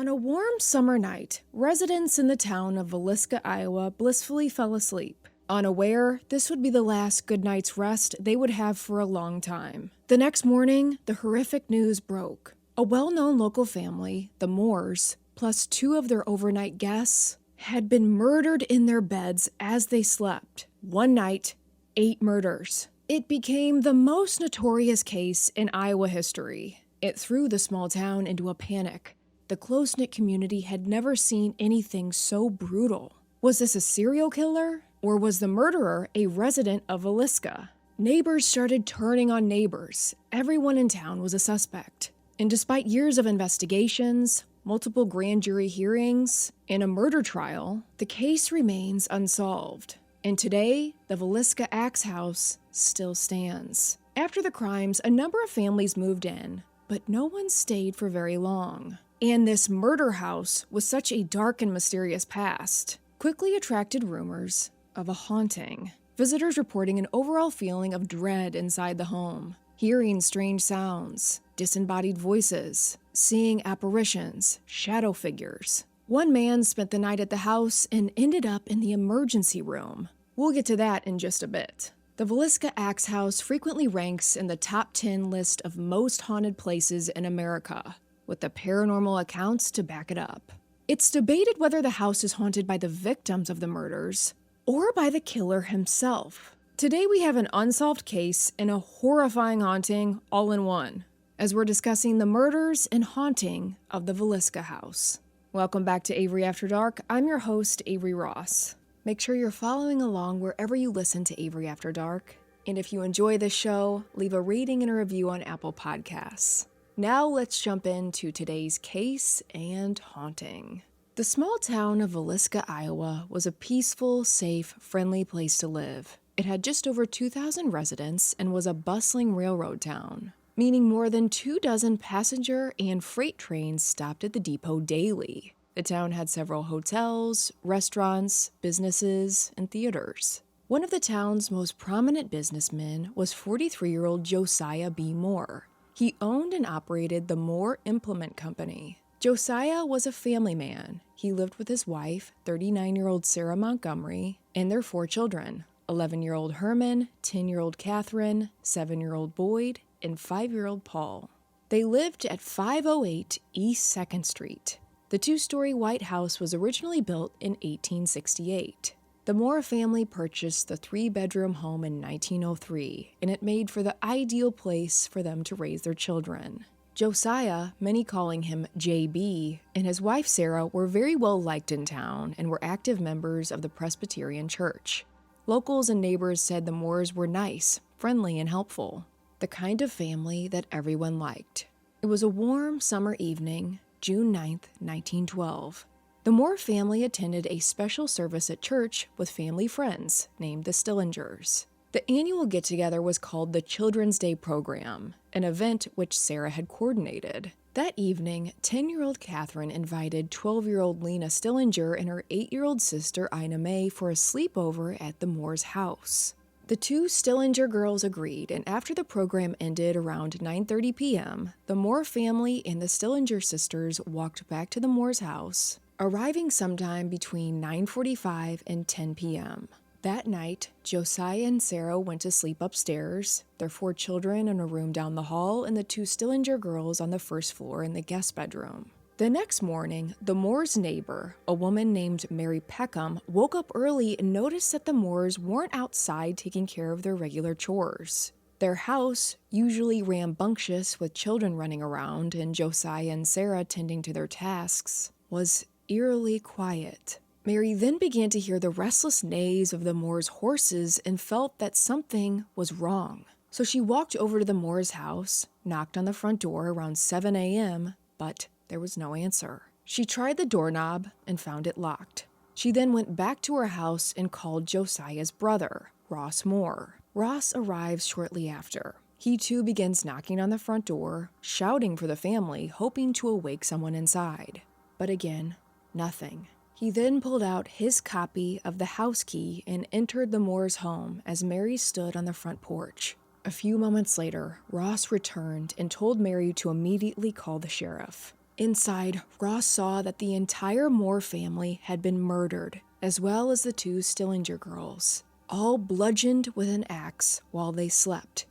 On a warm summer night, residents in the town of Villisca, Iowa, blissfully fell asleep, unaware this would be the last good night's rest they would have for a long time. The next morning, the horrific news broke. A well-known local family, the Moores, plus 2 of their overnight guests, had been murdered in their beds as they slept. One night, 8 murders. It became the most notorious case in Iowa history. It threw the small town into a panic. The close-knit community had never seen anything so brutal. Was this a serial killer? Or was the murderer a resident of Villisca? Neighbors started turning on neighbors. Everyone in town was a suspect. And despite years of investigations, multiple grand jury hearings, and a murder trial, the case remains unsolved. And today, the Villisca Axe House still stands. After the crimes, a number of families moved in, but no one stayed for very long. And this murder house, with such a dark and mysterious past, quickly attracted rumors of a haunting. Visitors reporting an overall feeling of dread inside the home, hearing strange sounds, disembodied voices, seeing apparitions, shadow figures. One man spent the night at the house and ended up in the emergency room. We'll get to that in just a bit. The Villisca Axe House frequently ranks in the top 10 list of most haunted places in America, with the paranormal accounts to back it up. It's debated whether the house is haunted by the victims of the murders or by the killer himself. Today we have an unsolved case and a horrifying haunting all in one, as we're discussing the murders and haunting of the Villisca house. Welcome back to Avery After Dark. I'm your host, Avery Ross. Make sure you're following along wherever you listen to Avery After Dark. And if you enjoy this show, leave a rating and a review on Apple Podcasts. Now let's jump into today's case and haunting. The small town of Villisca, Iowa was a peaceful, safe, friendly place to live. It had just over 2,000 residents and was a bustling railroad town, meaning more than 24 passenger and freight trains stopped at the depot daily. The town had several hotels, restaurants, businesses, and theaters. One of the town's most prominent businessmen was 43-year-old Josiah B. Moore. He owned and operated the Moore Implement Company. Josiah was a family man. He lived with his wife, 39-year-old Sarah Montgomery, and their 4 children, 11-year-old Herman, 10-year-old Catherine, 7-year-old Boyd, and 5-year-old Paul. They lived at 508 East 2nd Street. The 2-story white house was originally built in 1868. The Moore family purchased the 3-bedroom home in 1903, and it made for the ideal place for them to raise their children. Josiah, many calling him JB, and his wife Sarah were very well liked in town and were active members of the Presbyterian Church. Locals and neighbors said the Moores were nice, friendly, and helpful. The kind of family that everyone liked. It was a warm summer evening, June 9th, 1912. The Moore family attended a special service at church with family friends named the Stillingers. The annual get-together was called the Children's Day Program, an event which Sarah had coordinated. That evening, 10-year-old Catherine invited 12-year-old Lena Stillinger and her 8-year-old sister Ina May for a sleepover at the Moore's house. The 2 Stillinger girls agreed, and after the program ended around 9:30 p.m., the Moore family and the Stillinger sisters walked back to the Moore's house, arriving sometime between 9:45 and 10 p.m. That night, Josiah and Sarah went to sleep upstairs, their 4 children in a room down the hall, and the 2 Stillinger girls on the first floor in the guest bedroom. The next morning, the Moore's neighbor, a woman named Mary Peckham, woke up early and noticed that the Moores weren't outside taking care of their regular chores. Their house, usually rambunctious with children running around and Josiah and Sarah tending to their tasks, was eerily quiet. Mary then began to hear the restless neighs of the Moores' horses and felt that something was wrong. So she walked over to the Moores' house, knocked on the front door around 7 a.m., but there was no answer. She tried the doorknob and found it locked. She then went back to her house and called Josiah's brother, Ross Moore. Ross arrives shortly after. He too begins knocking on the front door, shouting for the family, hoping to awake someone inside. But again, nothing. He then pulled out his copy of the house key and entered the Moores' home as Mary stood on the front porch. A few moments later, Ross returned and told Mary to immediately call the sheriff. Inside, Ross saw that the entire Moore family had been murdered, as well as the two Stillinger girls, all bludgeoned with an axe while they slept.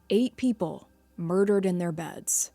8 people murdered in their beds.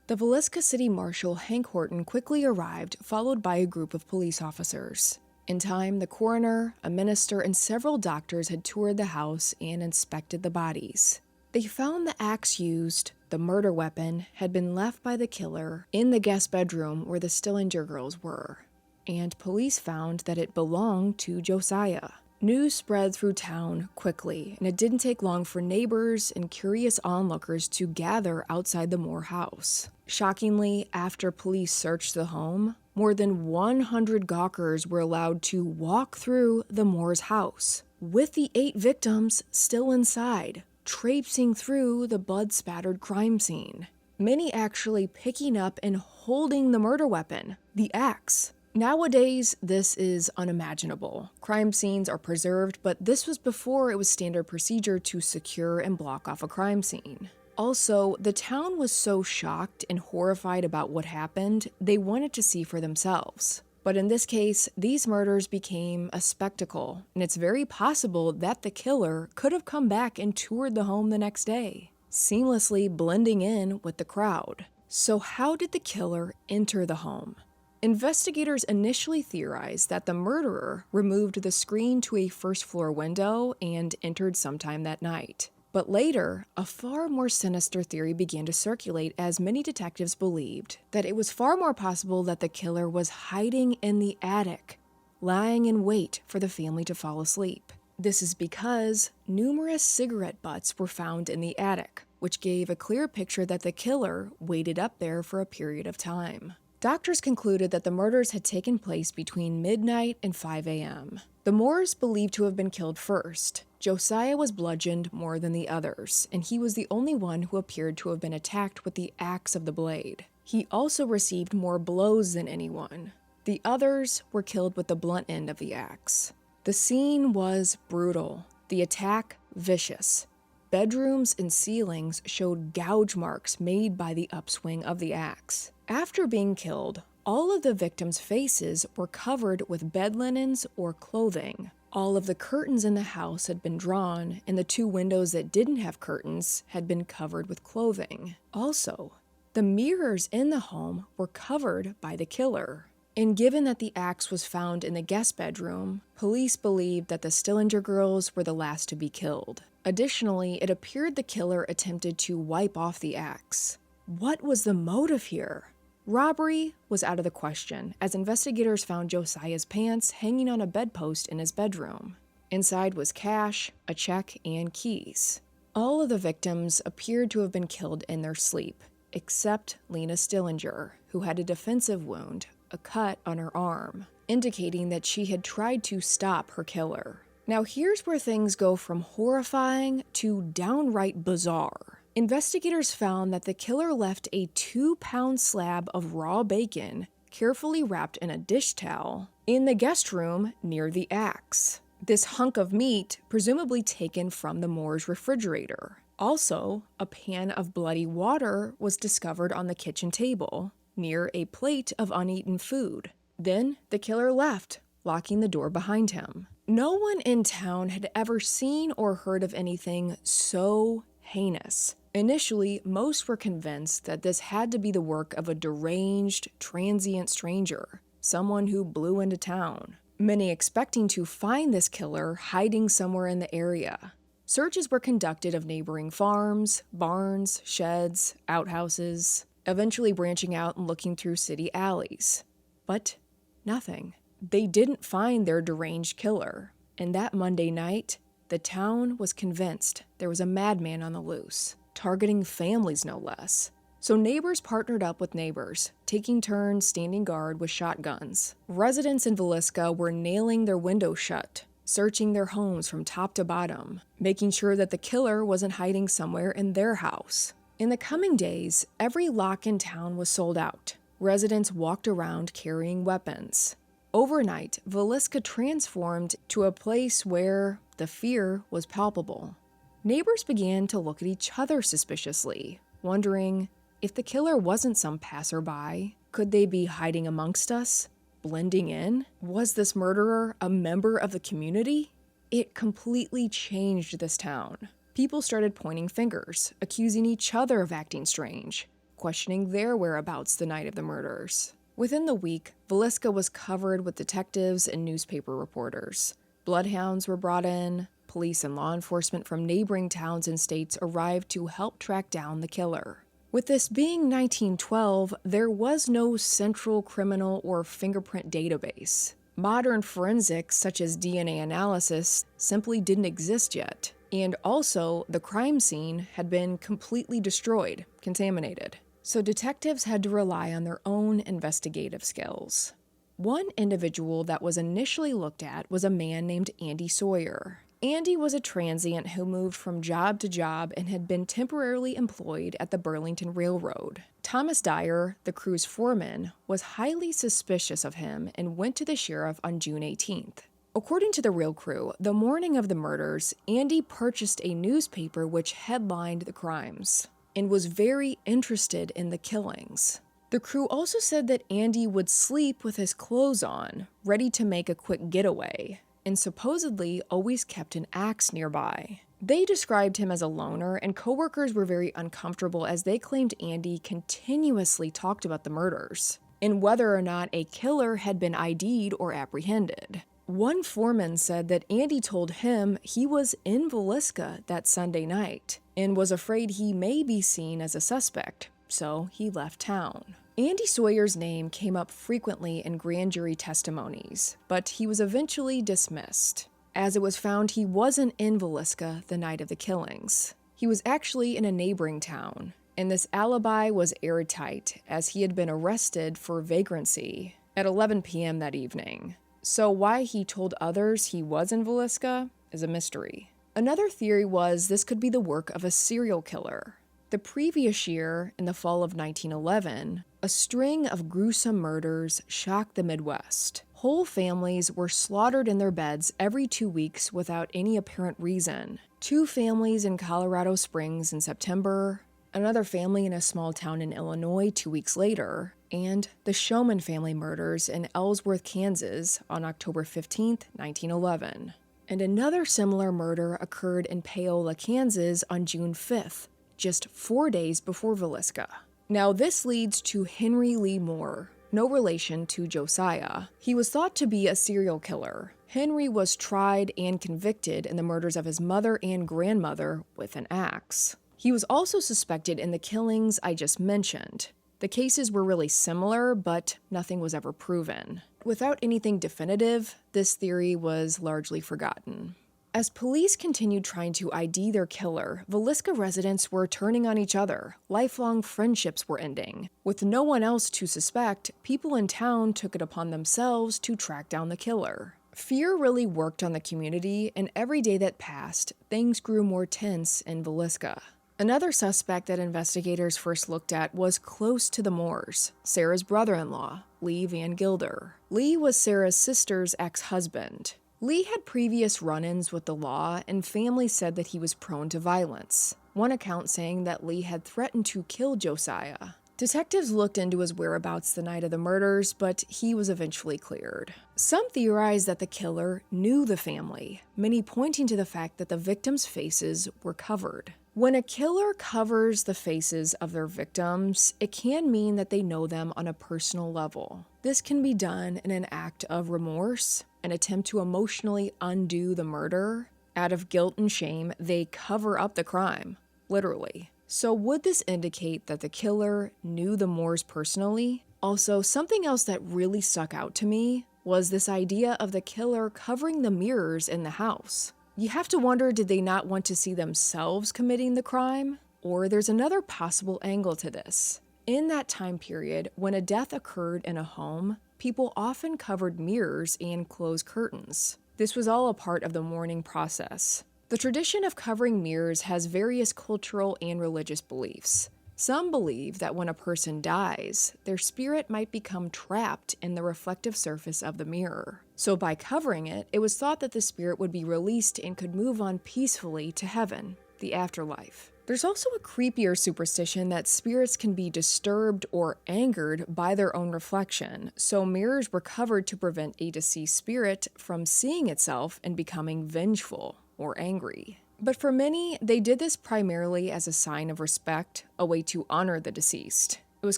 The Villisca City Marshal, Hank Horton, quickly arrived, followed by a group of police officers. In time, the coroner, a minister, and several doctors had toured the house and inspected the bodies. They found the axe used, the murder weapon, had been left by the killer in the guest bedroom where the Stillinger girls were, and police found that it belonged to Josiah. News spread through town quickly, and it didn't take long for neighbors and curious onlookers to gather outside the Moore house. Shockingly, after police searched the home, more than 100 gawkers were allowed to walk through the Moore's house, with the 8 victims still inside, traipsing through the blood-spattered crime scene. Many actually picking up and holding the murder weapon, the axe. Nowadays, this is unimaginable. Crime scenes are preserved, but this was before it was standard procedure to secure and block off a crime scene. Also, the town was so shocked and horrified about what happened, they wanted to see for themselves. But in this case, these murders became a spectacle, and it's very possible that the killer could have come back and toured the home the next day, seamlessly blending in with the crowd. So how did the killer enter the home? Investigators initially theorized that the murderer removed the screen to a first-floor window and entered sometime that night. But later, a far more sinister theory began to circulate as many detectives believed that it was far more possible that the killer was hiding in the attic, lying in wait for the family to fall asleep. This is because numerous cigarette butts were found in the attic, which gave a clear picture that the killer waited up there for a period of time. Doctors concluded that the murders had taken place between midnight and 5 a.m. The Moores believed to have been killed first. Josiah was bludgeoned more than the others, and he was the only one who appeared to have been attacked with the axe of the blade. He also received more blows than anyone. The others were killed with the blunt end of the axe. The scene was brutal, the attack vicious. Bedrooms and ceilings showed gouge marks made by the upswing of the axe. After being killed, all of the victims' faces were covered with bed linens or clothing. All of the curtains in the house had been drawn, and the 2 windows that didn't have curtains had been covered with clothing. Also, the mirrors in the home were covered by the killer. And given that the axe was found in the guest bedroom, police believed that the Stillinger girls were the last to be killed. Additionally, it appeared the killer attempted to wipe off the axe. What was the motive here? Robbery was out of the question, as investigators found Josiah's pants hanging on a bedpost in his bedroom. Inside was cash, a check, and keys. All of the victims appeared to have been killed in their sleep, except Lena Stillinger, who had a defensive wound, a cut on her arm, indicating that she had tried to stop her killer. Now here's where things go from horrifying to downright bizarre. Investigators found that the killer left a 2-pound slab of raw bacon, carefully wrapped in a dish towel, in the guest room near the axe. This hunk of meat, presumably taken from the Moore's refrigerator. Also, a pan of bloody water was discovered on the kitchen table, near a plate of uneaten food. Then the killer left, locking the door behind him. No one in town had ever seen or heard of anything so heinous. Initially, most were convinced that this had to be the work of a deranged, transient stranger, someone who blew into town, many expecting to find this killer hiding somewhere in the area. Searches were conducted of neighboring farms, barns, sheds, outhouses, eventually branching out and looking through city alleys. But nothing. They didn't find their deranged killer, and that Monday night, the town was convinced there was a madman on the loose, targeting families no less. So neighbors partnered up with neighbors, taking turns standing guard with shotguns. Residents in Villisca were nailing their windows shut, searching their homes from top to bottom, making sure that the killer wasn't hiding somewhere in their house. In the coming days, every lock in town was sold out. Residents walked around carrying weapons. Overnight, Villisca transformed to a place where the fear was palpable. Neighbors began to look at each other suspiciously, wondering if the killer wasn't some passerby, Could they be hiding amongst us? Blending in? Was this murderer a member of the community? It completely changed this town. People started pointing fingers, accusing each other of acting strange, questioning their whereabouts the night of the murders. Within the week, Villisca was covered with detectives and newspaper reporters. Bloodhounds were brought in. Police and law enforcement from neighboring towns and states arrived to help track down the killer. With this being 1912, there was no central criminal or fingerprint database. Modern forensics, such as DNA analysis, simply didn't exist yet. And also, the crime scene had been completely destroyed, contaminated. So detectives had to rely on their own investigative skills. One individual that was initially looked at was a man named Andy Sawyer. Andy was a transient who moved from job to job and had been temporarily employed at the Burlington Railroad. Thomas Dyer, the crew's foreman, was highly suspicious of him and went to the sheriff on June 18th. According to the rail crew, the morning of the murders, Andy purchased a newspaper which headlined the crimes and was very interested in the killings. The crew also said that Andy would sleep with his clothes on, ready to make a quick getaway, and supposedly always kept an axe nearby. They described him as a loner, and coworkers were very uncomfortable as they claimed Andy continuously talked about the murders and whether or not a killer had been ID'd or apprehended. One foreman said that Andy told him he was in Villisca that Sunday night and was afraid he may be seen as a suspect, so he left town. Andy Sawyer's name came up frequently in grand jury testimonies, but he was eventually dismissed, as it was found he wasn't in Villisca the night of the killings. He was actually in a neighboring town, and this alibi was airtight as he had been arrested for vagrancy at 11 p.m. that evening. So why he told others he was in Villisca is a mystery. Another theory was this could be the work of a serial killer. The previous year, in the fall of 1911, a string of gruesome murders shocked the Midwest. Whole families were slaughtered in their beds every 2 weeks without any apparent reason. 2 families in Colorado Springs in September, another family in a small town in Illinois 2 weeks later, and the Showman family murders in Ellsworth, Kansas on October 15, 1911. And another similar murder occurred in Paola, Kansas on June 5th, just 4 days before Villisca. Now this leads to Henry Lee Moore, no relation to Josiah. He was thought to be a serial killer. Henry was tried and convicted in the murders of his mother and grandmother with an axe. He was also suspected in the killings I just mentioned. The cases were really similar, but nothing was ever proven. Without anything definitive, this theory was largely forgotten. As police continued trying to ID their killer, Villisca residents were turning on each other. Lifelong friendships were ending. With no one else to suspect, people in town took it upon themselves to track down the killer. Fear really worked on the community, and every day that passed, things grew more tense in Villisca. Another suspect that investigators first looked at was close to the Moores, Sarah's brother-in-law, Lee Van Gilder. Lee was Sarah's sister's ex-husband. Lee had previous run-ins with the law, and family said that he was prone to violence. One account saying that Lee had threatened to kill Josiah. Detectives looked into his whereabouts the night of the murders, but he was eventually cleared. Some theorize that the killer knew the family, many pointing to the fact that the victims' faces were covered. When a killer covers the faces of their victims, it can mean that they know them on a personal level. This can be done in an act of remorse, an attempt to emotionally undo the murder. Out of guilt and shame, they cover up the crime, literally. So would this indicate that the killer knew the Moores personally? Also, something else that really stuck out to me was this idea of the killer covering the mirrors in the house. You have to wonder, did they not want to see themselves committing the crime? Or there's another possible angle to this. In that time period, when a death occurred in a home, people often covered mirrors and closed curtains. This was all a part of the mourning process. The tradition of covering mirrors has various cultural and religious beliefs. Some believe that when a person dies, their spirit might become trapped in the reflective surface of the mirror. So by covering it, it was thought that the spirit would be released and could move on peacefully to heaven, the afterlife. There's also a creepier superstition that spirits can be disturbed or angered by their own reflection, so mirrors were covered to prevent a deceased spirit from seeing itself and becoming vengeful or angry. But for many, they did this primarily as a sign of respect, a way to honor the deceased. It was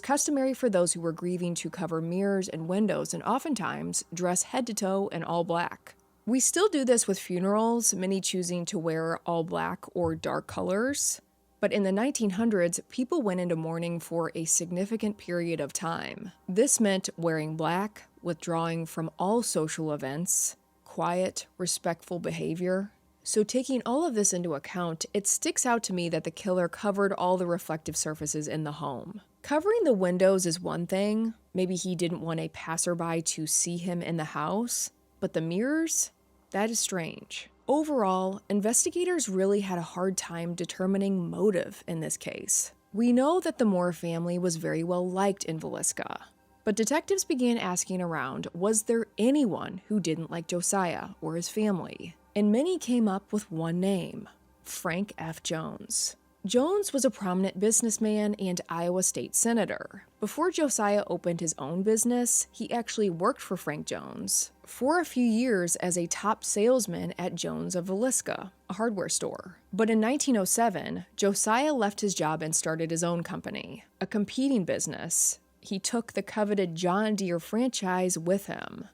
customary for those who were grieving to cover mirrors and windows and oftentimes dress head to toe in all black. We still do this with funerals, many choosing to wear all black or dark colors. But in the 1900s, people went into mourning for a significant period of time. This meant wearing black, withdrawing from all social events, quiet, respectful behavior. So taking all of this into account, it sticks out to me that the killer covered all the reflective surfaces in the home. Covering the windows is one thing. Maybe he didn't want a passerby to see him in the house. But the mirrors? That is strange. Overall, investigators really had a hard time determining motive in this case. We know that the Moore family was very well liked in Villisca, but detectives began asking around, was there anyone who didn't like Josiah or his family? And many came up with one name, Frank F. Jones. Jones was a prominent businessman and Iowa state senator. Before Josiah opened his own business, he actually worked for Frank Jones for a few years as a top salesman at Jones of Villisca, a hardware store. But in 1907, Josiah left his job and started his own company, a competing business. He took the coveted John Deere franchise with him.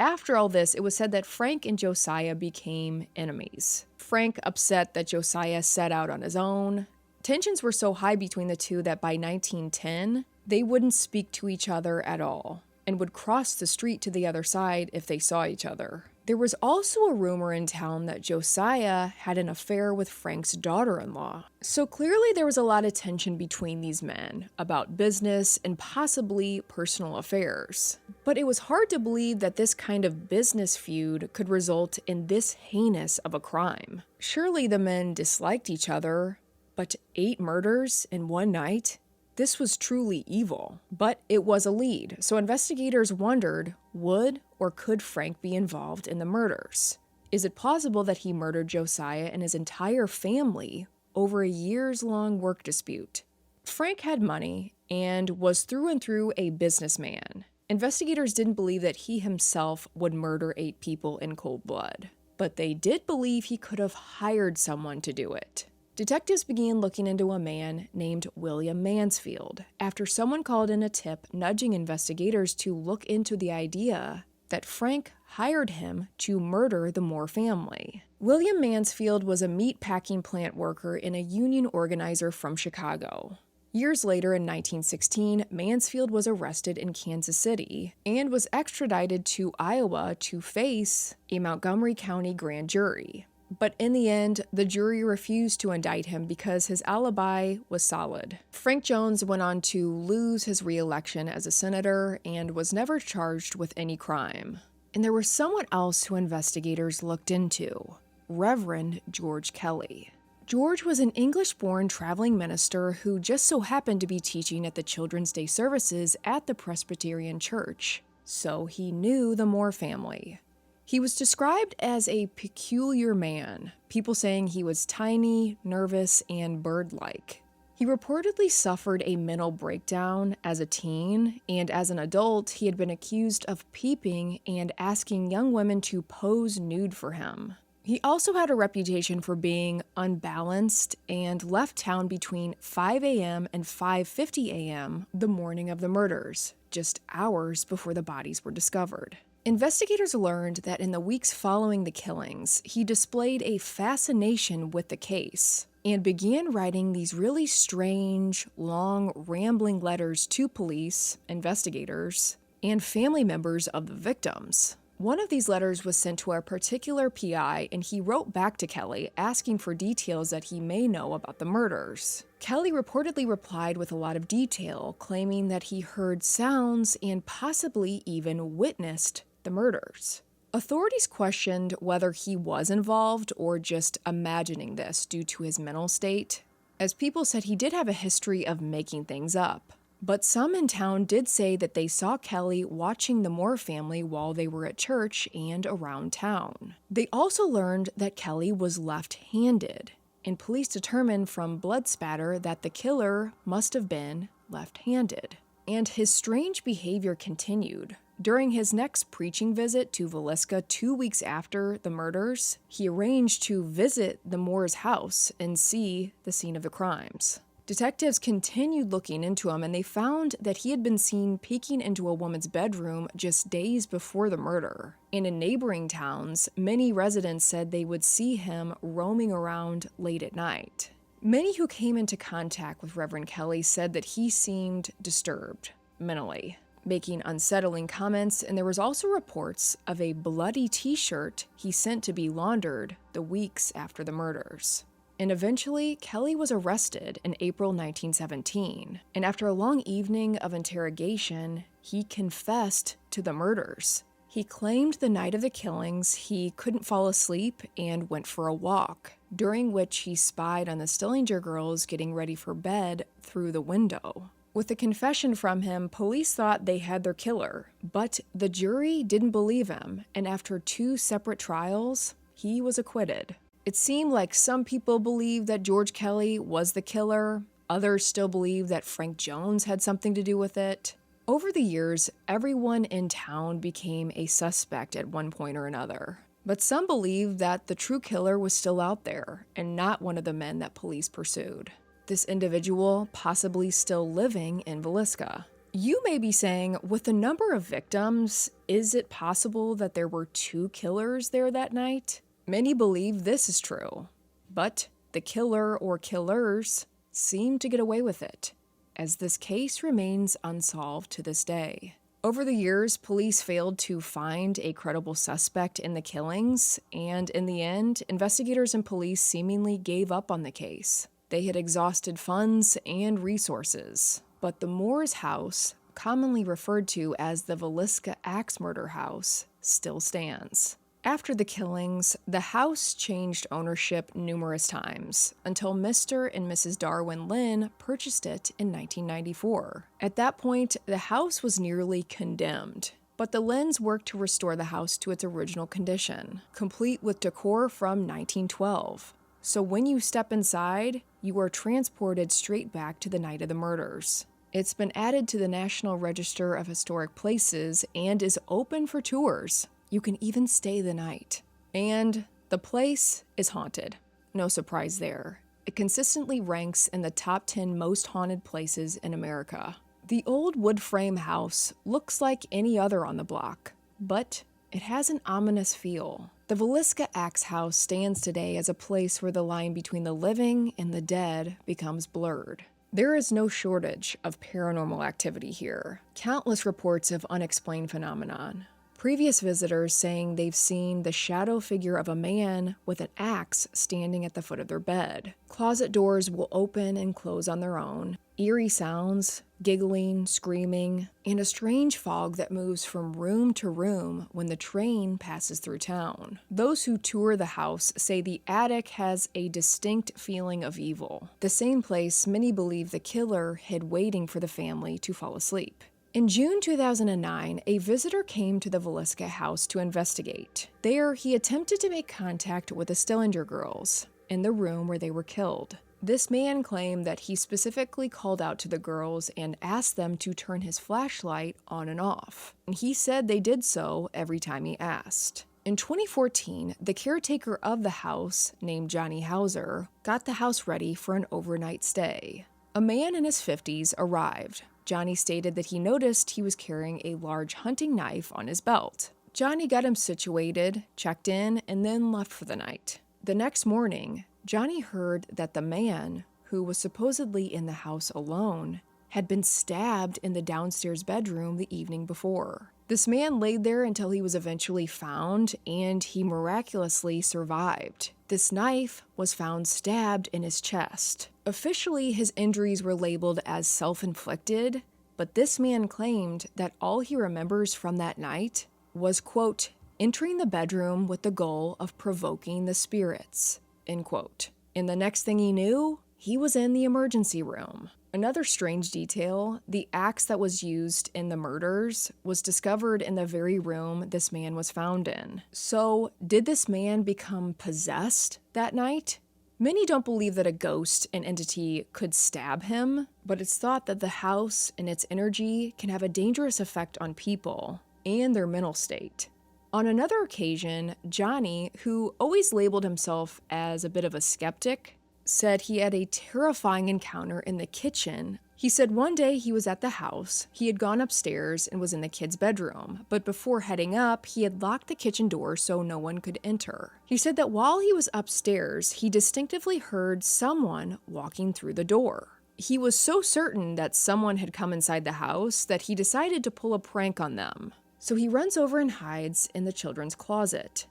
After all this, it was said that Frank and Josiah became enemies. Frank upset that Josiah set out on his own. Tensions were so high between the two that by 1910, they wouldn't speak to each other at all and would cross the street to the other side if they saw each other. There was also a rumor in town that Josiah had an affair with Frank's daughter-in-law. So clearly there was a lot of tension between these men about business and possibly personal affairs. But it was hard to believe that this kind of business feud could result in this heinous of a crime. Surely the men disliked each other, but 8 murders in one night? This was truly evil, but it was a lead, so investigators wondered, would or could Frank be involved in the murders? Is it possible that he murdered Josiah and his entire family over a years-long work dispute? Frank had money and was through and through a businessman. Investigators didn't believe that he himself would murder 8 people in cold blood, but they did believe he could have hired someone to do it. Detectives began looking into a man named William Mansfield after someone called in a tip nudging investigators to look into the idea that Frank hired him to murder the Moore family. William Mansfield was a meat-packing plant worker and a union organizer from Chicago. Years later, in 1916, Mansfield was arrested in Kansas City and was extradited to Iowa to face a Montgomery County grand jury. But in the end, the jury refused to indict him because his alibi was solid. Frank Jones went on to lose his re-election as a senator and was never charged with any crime. And there was someone else who investigators looked into, Reverend George Kelly. George was an English-born traveling minister who just so happened to be teaching at the Children's Day services at the Presbyterian Church, so he knew the Moore family. He was described as a peculiar man, people saying he was tiny, nervous, and bird-like. He reportedly suffered a mental breakdown as a teen, and as an adult, he had been accused of peeping and asking young women to pose nude for him. He also had a reputation for being unbalanced and left town between 5 a.m. and 5:50 a.m. the morning of the murders, just hours before the bodies were discovered. Investigators learned that in the weeks following the killings, he displayed a fascination with the case and began writing these really strange, long, rambling letters to police, investigators, and family members of the victims. One of these letters was sent to a particular PI, and he wrote back to Kelly asking for details that he may know about the murders. Kelly reportedly replied with a lot of detail, claiming that he heard sounds and possibly even witnessed the murders. Authorities questioned whether he was involved or just imagining this due to his mental state, as people said he did have a history of making things up. But some in town did say that they saw Kelly watching the Moore family while they were at church and around town. They also learned that Kelly was left-handed, and police determined from blood spatter that the killer must have been left-handed. And his strange behavior continued. During his next preaching visit to Villisca 2 weeks after the murders, he arranged to visit the Moore's house and see the scene of the crimes. Detectives continued looking into him, and they found that he had been seen peeking into a woman's bedroom just days before the murder. And in neighboring towns, many residents said they would see him roaming around late at night. Many who came into contact with Reverend Kelly said that he seemed disturbed mentally, making unsettling comments, and there was also reports of a bloody t-shirt he sent to be laundered the weeks after the murders. And eventually, Kelly was arrested in April 1917, and after a long evening of interrogation, he confessed to the murders. He claimed the night of the killings he couldn't fall asleep and went for a walk, during which he spied on the Stillinger girls getting ready for bed through the window. With the confession from him, police thought they had their killer, but the jury didn't believe him, and after 2 separate trials, he was acquitted. It seemed like some people believed that George Kelly was the killer, others still believed that Frank Jones had something to do with it. Over the years, everyone in town became a suspect at one point or another, but some believed that the true killer was still out there and not one of the men that police pursued. This individual possibly still living in Villisca. You may be saying, with the number of victims, is it possible that there were 2 killers there that night? Many believe this is true, but the killer or killers seem to get away with it, as this case remains unsolved to this day. Over the years, police failed to find a credible suspect in the killings, and in the end, investigators and police seemingly gave up on the case. They had exhausted funds and resources, but the Moore's house, commonly referred to as the Villisca Axe Murder House, still stands. After the killings, the house changed ownership numerous times until Mr. and Mrs. Darwin Lynn purchased it in 1994. At that point, the house was nearly condemned, but the Lynns worked to restore the house to its original condition, complete with decor from 1912. So when you step inside, you are transported straight back to the night of the murders. It's been added to the National Register of Historic Places and is open for tours. You can even stay the night. And the place is haunted. No surprise there. It consistently ranks in the top 10 most haunted places in America. The old wood frame house looks like any other on the block, but it has an ominous feel. The Villisca Axe House stands today as a place where the line between the living and the dead becomes blurred. There is no shortage of paranormal activity here. Countless reports of unexplained phenomenon. Previous visitors saying they've seen the shadow figure of a man with an axe standing at the foot of their bed. Closet doors will open and close on their own. Eerie sounds, giggling, screaming, and a strange fog that moves from room to room when the train passes through town. Those who tour the house say the attic has a distinct feeling of evil, the same place many believe the killer hid waiting for the family to fall asleep. In June 2009, a visitor came to the Villisca house to investigate. There, he attempted to make contact with the Stillinger girls in the room where they were killed. This man claimed that he specifically called out to the girls and asked them to turn his flashlight on and off. And he said they did so every time he asked. In 2014, the caretaker of the house, named Johnny Hauser, got the house ready for an overnight stay. A man in his 50s arrived. Johnny stated that he noticed he was carrying a large hunting knife on his belt. Johnny got him situated, checked in, and then left for the night. The next morning, Johnny heard that the man, who was supposedly in the house alone, had been stabbed in the downstairs bedroom the evening before. This man laid there until he was eventually found, and he miraculously survived. This knife was found stabbed in his chest. Officially, his injuries were labeled as self-inflicted, but this man claimed that all he remembers from that night was, quote, entering the bedroom with the goal of provoking the spirits, end quote. And the next thing he knew, he was in the emergency room. Another strange detail, the axe that was used in the murders was discovered in the very room this man was found in. So, did this man become possessed that night? Many don't believe that a ghost, an entity, could stab him, but it's thought that the house and its energy can have a dangerous effect on people and their mental state. On another occasion, Johnny, who always labeled himself as a bit of a skeptic, said he had a terrifying encounter in the kitchen. He said one day he was at the house, he had gone upstairs and was in the kid's bedroom, but before heading up, he had locked the kitchen door so no one could enter. He said that while he was upstairs, he distinctively heard someone walking through the door. He was so certain that someone had come inside the house that he decided to pull a prank on them. So he runs over and hides in the children's closet,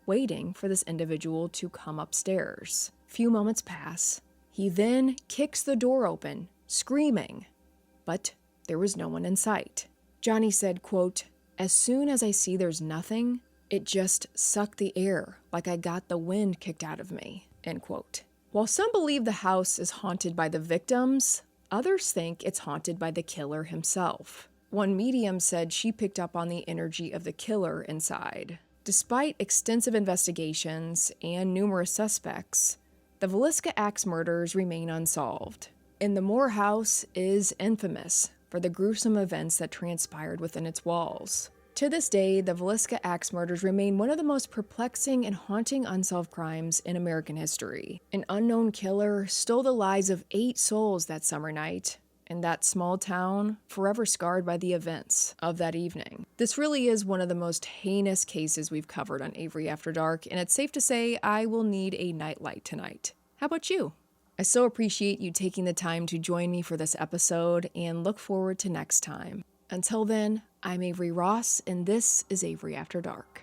waiting for this individual to come upstairs. Few moments pass. He then kicks the door open, screaming, but there was no one in sight. Johnny said, quote, "As soon as I see there's nothing, it just sucked the air like I got the wind kicked out of me," end quote. While some believe the house is haunted by the victims, others think it's haunted by the killer himself. One medium said she picked up on the energy of the killer inside. Despite extensive investigations and numerous suspects, the Villisca axe murders remain unsolved, and the Moore house is infamous for the gruesome events that transpired within its walls. To this day, the Villisca axe murders remain one of the most perplexing and haunting unsolved crimes in American history. An unknown killer stole the lives of 8 souls that summer night, in that small town, forever scarred by the events of that evening. This really is one of the most heinous cases we've covered on Avery After Dark, and it's safe to say I will need a nightlight tonight. How about you? I so appreciate you taking the time to join me for this episode and look forward to next time. Until then, I'm Avery Ross, and this is Avery After Dark.